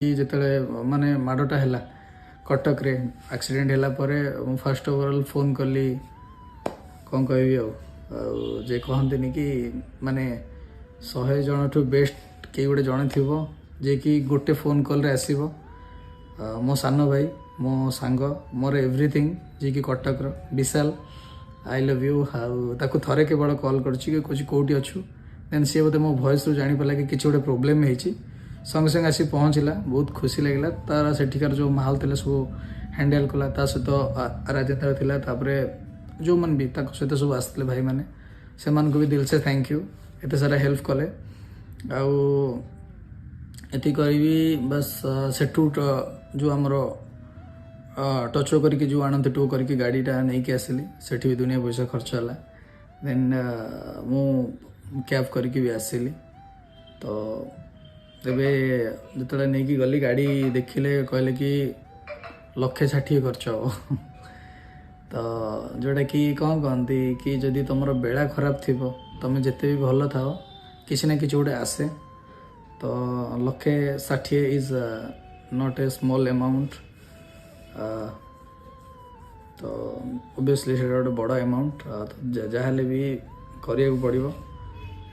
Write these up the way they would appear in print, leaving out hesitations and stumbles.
ଯେତେବେଳେ ମାନେ ମାଡ଼ଟା ହେଲା କଟକରେ ଆକ୍ସିଡେଣ୍ଟ ହେଲା ପରେ ମୁଁ ଫାଷ୍ଟ ଓଭରଅଲ୍ ଫୋନ୍ କଲି କ'ଣ କହିବି ଆଉ ଯେ କହନ୍ତିନି କି ମାନେ 100 ଜଣଠୁ ବେଷ୍ଟ କେହି ଗୋଟେ ଜଣେ ଥିବ ଯିଏକି ଗୋଟେ ଫୋନ୍ କଲ୍ରେ ଆସିବ। ମୋ ସାନ ଭାଇ ମୋ ସାଙ୍ଗ ମୋର ଏଭ୍ରିଥିଙ୍ଗ ଯିଏକି କଟକର ବିଶାଲ ଆଇ ଲଭ୍ ୟୁ। ଆଉ ତାକୁ ଥରେ କେବଳ କଲ୍ କରିଛି କି କହୁଛି କେଉଁଠି ଅଛୁ, ଦେନ୍ ସିଏ ବୋଧେ ମୋ ଭଏସ୍ରୁ ଜାଣିପାରିଲା କି କିଛି ଗୋଟେ ପ୍ରୋବ୍ଲେମ୍ ହେଇଛି, ସଙ୍ଗେ ସଙ୍ଗେ ଆସି ପହଞ୍ଚିଲା। ବହୁତ ଖୁସି ଲାଗିଲା। ତାର ସେଠିକାର ଯେଉଁ ମାହୋଲ ଥିଲା ସବୁ ହ୍ୟାଣ୍ଡେଲ୍ କଲା। ତା ସହିତ ରାଜେନ୍ଦ୍ର ଥିଲା, ତାପରେ ଯେଉଁମାନେ ବି ତାଙ୍କ ସହିତ ସବୁ ଆସିଥିଲେ ଭାଇମାନେ, ସେମାନଙ୍କୁ ବି ଦିଲ୍ ସେ ଥ୍ୟାଙ୍କ ୟୁ, ଏତେ ସାରା ହେଲ୍ପ କଲେ। ଆଉ ଏତିକି କହିବି ବାସ୍। ସେଠୁ ଯେଉଁ ଆମର ଟଚ୍ କରିକି ଯେଉଁ ଆଣନ୍ତି ଟୋ କରିକି ଗାଡ଼ିଟା ନେଇକି ଆସିଲି, ସେଠି ବି ଦୁନିଆ ପଇସା ଖର୍ଚ୍ଚ ହେଲା। ଦେନ୍ ମୁଁ କ୍ୟାବ୍ କରିକି ବି ଆସିଲି। ତ ତେବେ ଯେତେବେଳେ ନେଇକି ଗଲି ଗାଡ଼ି ଦେଖିଲେ କହିଲେ କି 1,60,000 ଖର୍ଚ୍ଚ ହେବ। ତ ଯେଉଁଟାକି କ'ଣ କହନ୍ତି କି ଯଦି ତୁମର ବେଳା ଖରାପ ଥିବ, ତୁମେ ଯେତେ ବି ଭଲ ଥାଅ, କିଛି ନା କିଛି ଗୋଟେ ଆସେ। ତ 1,60,000 is not a small amount. ତ ଓବିୟସଲି ସେଇଟା ଗୋଟେ ବଡ଼ ଆମାଉଣ୍ଟ। ଯାହାହେଲେ ବି କରିବାକୁ ପଡ଼ିବ।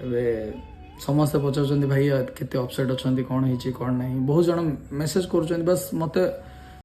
ଏବେ ସମସ୍ତେ ପଚାରୁଛନ୍ତି ଭାଇ କେତେ ଅପସେଟ୍ ଅଛନ୍ତି, କ'ଣ ହେଇଛି କ'ଣ ନାହିଁ। ବହୁତ ଜଣ ମେସେଜ୍ କରୁଛନ୍ତି, ବାସ୍ ମୋତେ